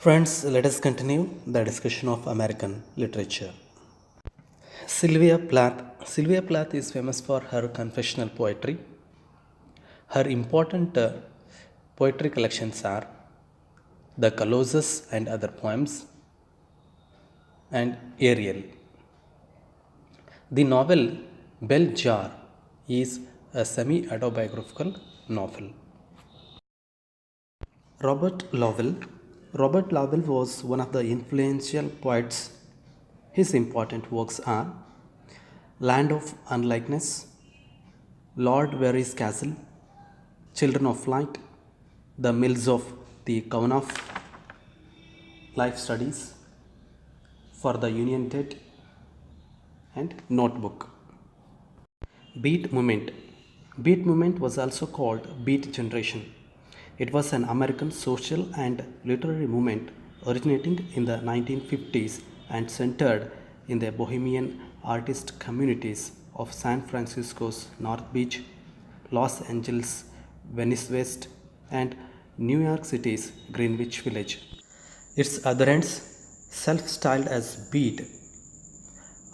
Friends, let us continue the discussion of American literature. Sylvia Plath is famous for her confessional poetry. Her important poetry collections are The Colossus and Other Poems and Ariel. The novel Bell Jar is a semi-autobiographical novel. Robert Lowell. Robert Lowell was one of the influential poets. His important works are Land of Unlikeness, Lord Very's Castle, Children of Light, The Mills of the Kavanaugh, Life Studies, For the Union Dead, and Notebook. Beat Movement. Beat Movement was also called Beat Generation. It was an American social and literary movement originating in the 1950s and centered in the bohemian artist communities of San Francisco's North Beach, Los Angeles, Venice West, and New York City's Greenwich Village. Its adherents, self-styled as Beat,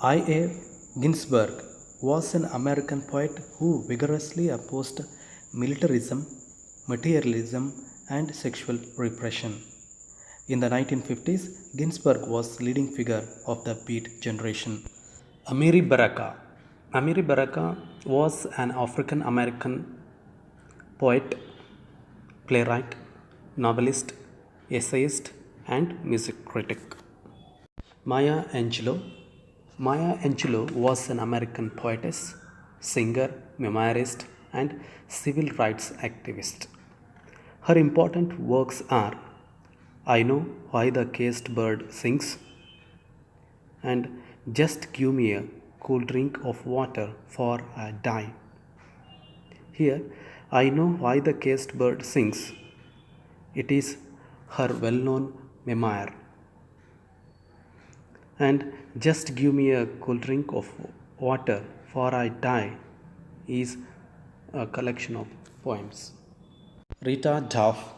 I.A. Ginsberg was an American poet who vigorously opposed militarism, materialism, and sexual repression. In the 1950s, Ginsberg was leading figure of the Beat generation. Amiri Baraka. Amiri Baraka was an African American poet, playwright, novelist, essayist, and music critic. Maya Angelou. Maya Angelou was an American poetess, singer, memoirist, and civil rights activist. Her important works are I Know Why the Caged Bird Sings and Just Give Me a Cool Drink of Water for I Die. Here, I Know Why the Caged Bird Sings. It is her well-known memoir. And Just Give Me a Cool Drink of Water for I Die is a collection of poems. Rita Dove.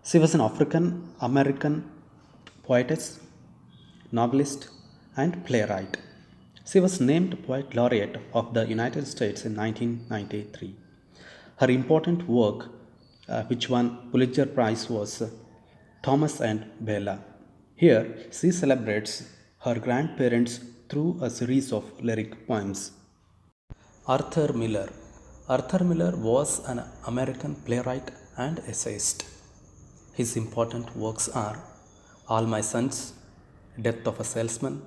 She was an African American poetess, novelist, and playwright. She was named Poet Laureate of the United States in 1993. Her important work, which won Pulitzer Prize, was Thomas and Bella. Here, she celebrates her grandparents through a series of lyric poems. Arthur Miller. Arthur Miller was an American playwright and essayist. His important works are All My Sons, Death of a Salesman,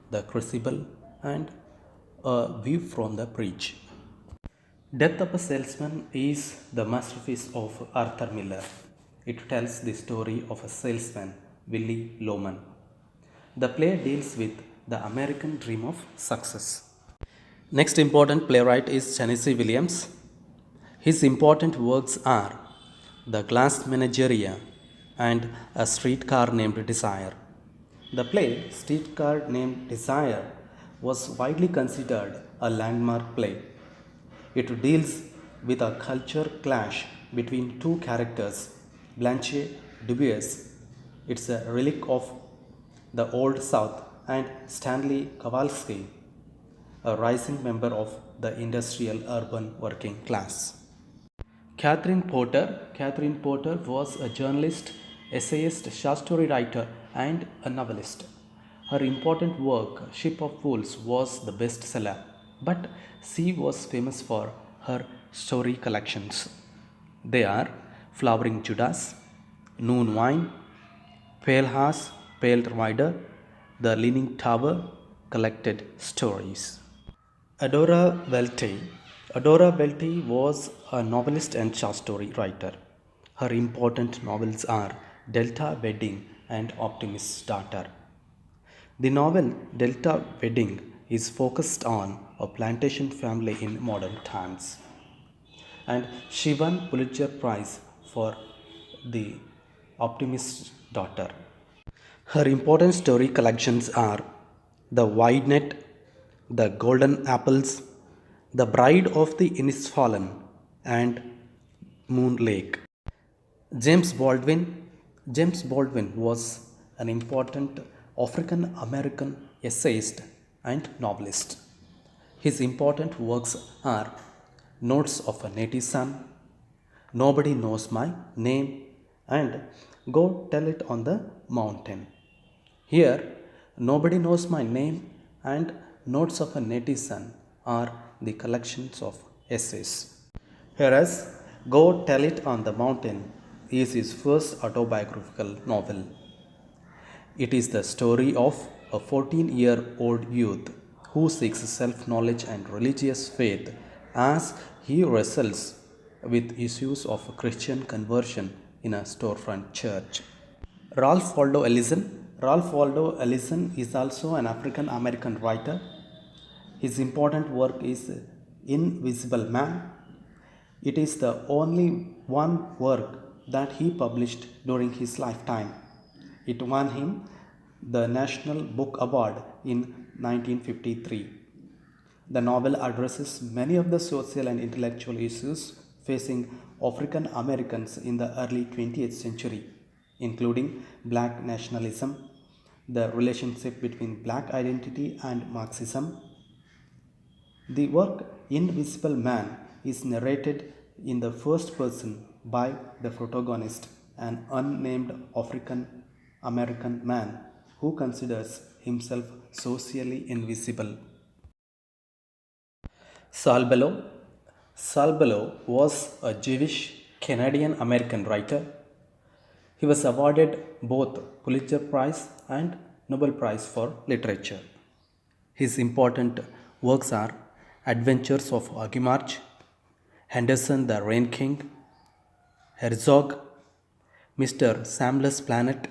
The Crucible, and A View from the Bridge. Death of a Salesman is the masterpiece of Arthur Miller. It tells the story of a salesman, Willie Loman. The play deals with the American dream of success. Next important playwright is Tennessee Williams. His important works are The Glass Menagerie and A Streetcar Named Desire. The play Streetcar Named Desire was widely considered a landmark play. It deals with a culture clash between two characters, Blanche Dubois. It's a relic of the Old South, and Stanley Kowalski, a rising member of the industrial urban working class. Katherine Porter was a journalist, essayist, short story writer, and a novelist. Her important work, Ship of Fools, was the bestseller, but she was famous for her story collections. They are Flowering Judas, Noon Wine, Pale Horse, Pale Rider, The Leaning Tower, Collected Stories. Edora Welty. Edora Welty was a novelist and short story writer. Her important novels are Delta Wedding and Optimist's Daughter. The novel Delta Wedding is focused on a plantation family in modern times, and she won Pulitzer Prize for The Optimist's Daughter. Her important story collections are The Wide Net, The Golden Apples, The Bride of the Innisfallen, and Moon Lake. James Baldwin. James Baldwin was an important African American essayist and novelist. His important works are Notes of a Native Son, Nobody Knows My Name, and Go Tell It on the Mountain. Here, Nobody Knows My Name and Notes of a Native Son are the collections of essays. Whereas Go Tell It on the Mountain is his first autobiographical novel. It is the story of a 14-year-old youth who seeks self knowledge and religious faith as he wrestles with issues of Christian conversion in a storefront church. Ralph Waldo Ellison. Ralph Waldo Ellison is also an African American writer. His important work is Invisible Man. It is the only one work that he published during his lifetime. It won him the National Book Award in 1953. The novel addresses many of the social and intellectual issues facing African Americans in the early 20th century, including black nationalism, the relationship between black identity and Marxism. The work Invisible Man is narrated in the first person by the protagonist, an unnamed African American man who considers himself socially invisible. Saul Bellow. Saul Bellow was a Jewish Canadian American writer. He was awarded both Pulitzer Prize and Nobel Prize for Literature. His important works are Adventures of Augie March, Henderson the Rain King, Herzog, Mr. Samless Planet,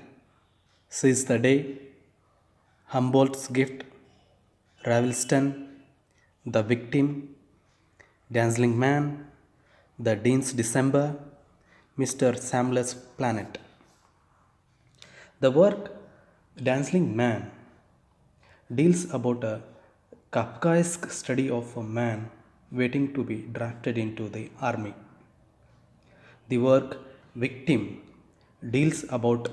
Seize the Day, Humboldt's Gift, Ravelston, The Victim, Dazzling Man, The Dean's December, Mr. Samless Planet. The work Dazzling Man deals about a Kafkaesque study of a man waiting to be drafted into the army. The work Victim deals about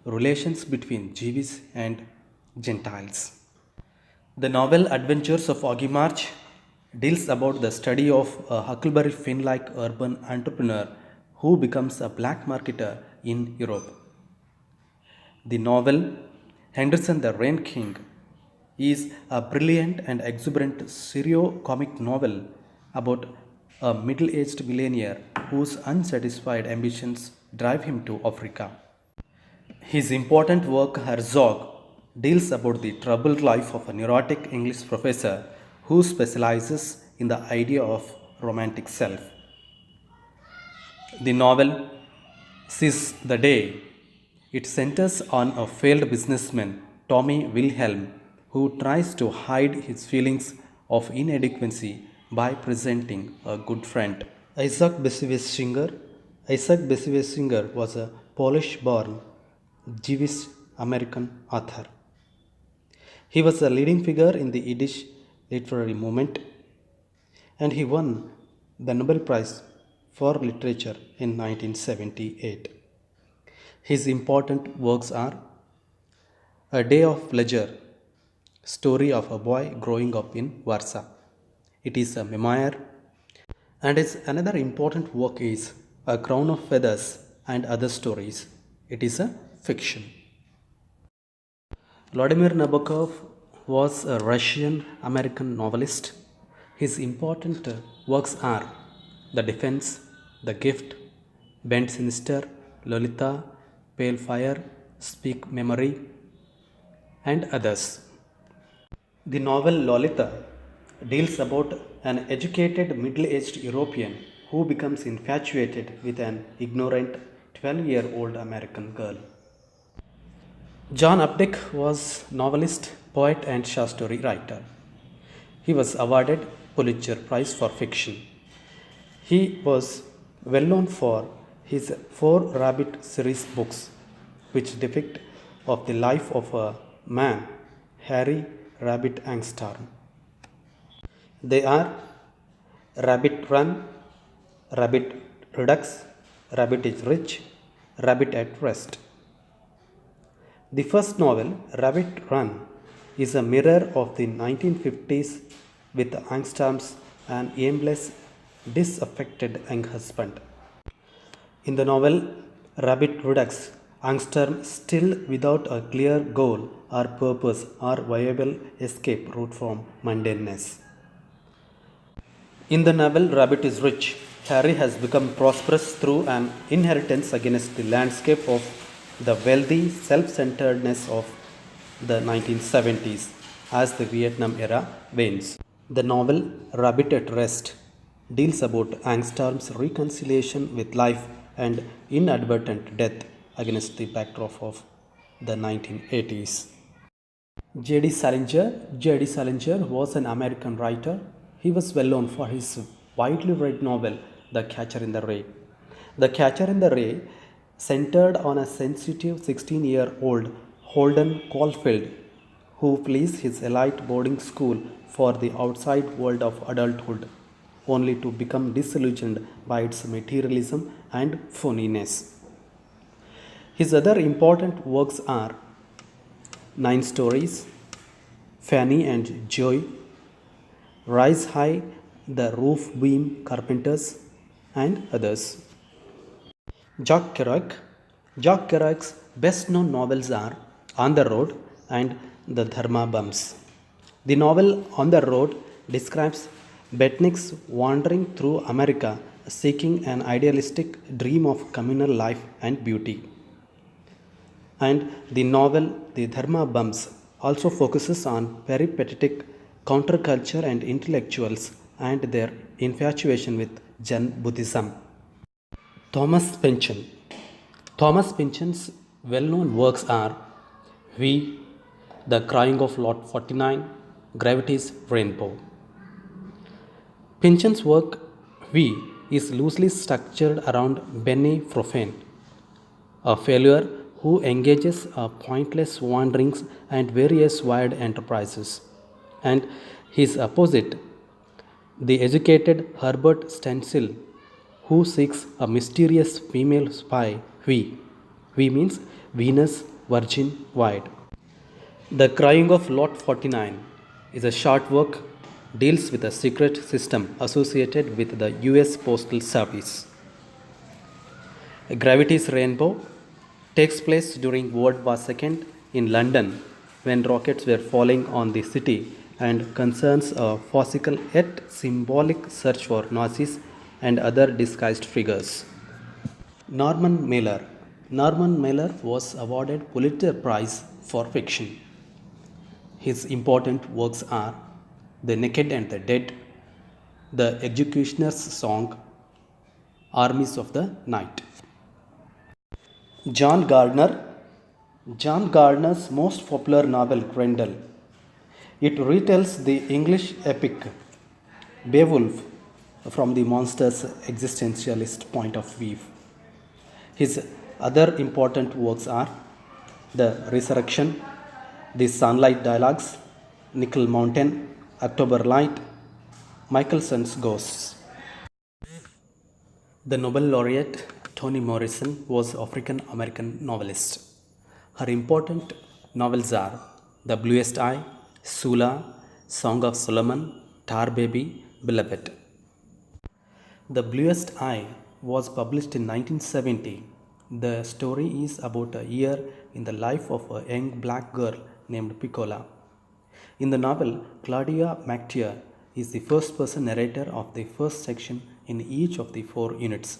relations between Jews and Gentiles. The novel Adventures of Augie March deals about the study of a Huckleberry Finn like urban entrepreneur who becomes a black marketer in Europe. The novel Henderson the Rain King is a brilliant and exuberant serio-comic novel about a middle-aged millionaire whose unsatisfied ambitions drive him to Africa. His important work Herzog deals about the troubled life of a neurotic English professor who specializes in the idea of romantic self. The novel Seize the Day. It centers on a failed businessman, Tommy Wilhelm, who tries to hide his feelings of inadequacy by presenting a good friend. Isaac Bashevis Singer. Isaac Bashevis Singer was a Polish-born Jewish American author. He was a leading figure in the Yiddish literary movement, and he won the Nobel Prize for Literature in 1978. His important works are A Day of Pleasure, story of a boy growing up in Warsaw. It is a memoir, and its another important work is A Crown of Feathers and Other Stories. It is a fiction. Vladimir Nabokov was a Russian American novelist. His important works are The Defense, The Gift, Bend Sinister, Lolita, Pale Fire, Speak Memory, and others. The novel Lolita deals about an educated middle-aged European who becomes infatuated with an ignorant 12-year-old American girl. John Updike was novelist, poet, and short story writer. He was awarded Pulitzer Prize for fiction. He was well known for his 4 Rabbit series books, which depict of the life of a man, Harry Rabbit Angstorm. They are Rabbit Run, Rabbit Redux, Rabbit is Rich, Rabbit at Rest. The first novel, Rabbit Run, is a mirror of the 1950s with Angstam's an aimless, disaffected young husband. In the novel Rabbit Redux, Angstrom, still without a clear goal or purpose or viable escape route from mundaneness. In the novel Rabbit is Rich, Harry has become prosperous through an inheritance against the landscape of the wealthy self-centeredness of the 1970s as the Vietnam era wanes. The novel Rabbit at Rest deals about Angstorm's reconciliation with life and inadvertent death against the backdrop of the 1980s. J.D. Salinger was an American writer. He was well known for his widely read novel The Catcher in the Rye. The Catcher in the Rye centered on a sensitive 16-year-old Holden Caulfield who flees his elite boarding school for the outside world of adulthood, only to become disillusioned by its materialism and phoniness. His other important works are 9 Stories, Fanny and Joy, Rise High, The Roof Beam Carpenters, and others. Jack Kerouac's best known novels are On the Road and The Dharma Bums. The novel On the Road describes Beatnik's wandering through America seeking an idealistic dream of communal life and beauty. And the novel The Dharma Bums also focuses on peripatetic counterculture and intellectuals and their infatuation with Zen Buddhism. Thomas Pynchon's well-known works are We, The Crying of Lot 49, Gravity's Rainbow. Pynchon's work We is loosely structured around Benny Profane, a failure who engages pointless wanderings and various wild enterprises, and his opposite, the educated Herbert Stencil, who seeks a mysterious female spy, We means Venus, Virgin, Wide. The Crying of Lot 49 is a short work deals with a secret system associated with the US Postal Service. Gravity's Rainbow takes place during World War II in London when rockets were falling on the city and concerns a farcical yet symbolic search for Nazis and other disguised figures. Norman Mailer was awarded Pulitzer Prize for fiction. His important works are The Naked and the Dead, The Executioner's Song, Armies of the Night. John Gardner's most popular novel, Grendel. It retells the English epic Beowulf from the monster's existentialist point of view. His other important works are The Resurrection, The Sunlight Dialogues, Nickel Mountain, October Light, Michelson's Ghosts. The Nobel laureate Toni Morrison was an African American novelist. Her important novels are The Bluest Eye, Sula, Song of Solomon, Tar Baby, Beloved. The Bluest Eye was published in 1970. The story is about a year in the life of a young black girl named Piccola. In the novel, Claudia McTeer is the first person narrator of the first section in each of the 4 units.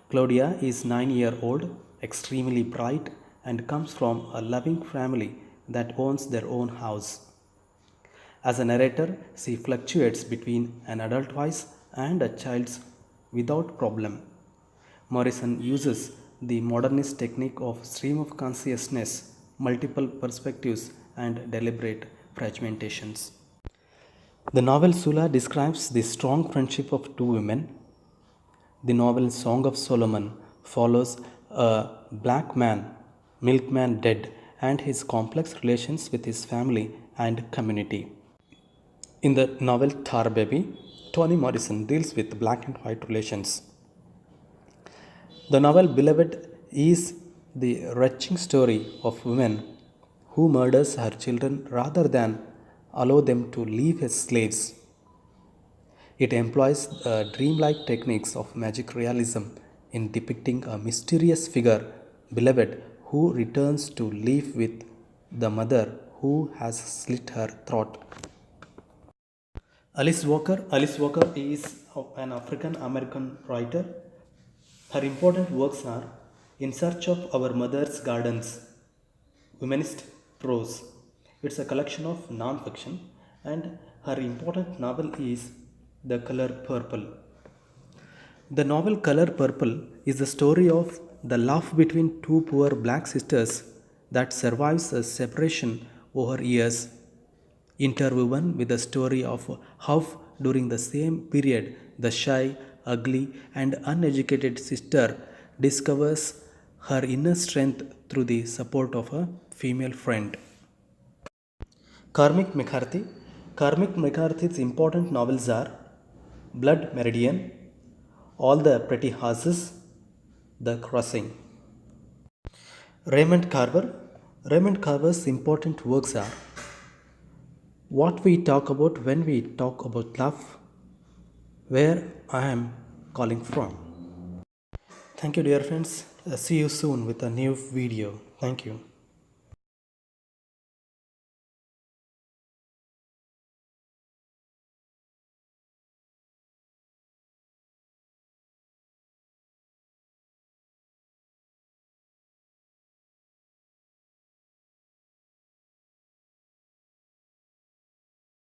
Claudia is 9-year-old, extremely bright, and comes from a loving family that owns their own house. As a narrator, she fluctuates between an adult voice and a child's without problem. Morrison uses the modernist technique of stream of consciousness, multiple perspectives, and deliberate fragmentations. The novel Sula describes the strong friendship of 2 women. The novel Song of Solomon follows a black man, milkman dead, and his complex relations with his family and community. In the novel Tar Baby, Toni Morrison deals with black and white relations. The novel Beloved is the wretching story of woman who murders her children rather than allow them to live as slaves. It employs dreamlike techniques of magic realism in depicting a mysterious figure, beloved, who returns to live with the mother who has slit her throat. Alice Walker is an African American writer. Her important works are In Search of Our Mother's Gardens, Humanist Prose. It's a collection of non-fiction, and her important novel is The Color Purple. The novel Color Purple is the story of the love between two poor black sisters that survives a separation over years, interwoven with the story of how during the same period the shy, ugly, and uneducated sister discovers her inner strength through the support of a female friend. Cormic McCarthy. Cormic McCarthy's important novels are Blood Meridian, All the Pretty Horses, The Crossing. Raymond Carver. Raymond Carver's important works are What We Talk About When We Talk About Love, Where I Am Calling From. Thank you, dear friends. See you soon with a new video. Thank you.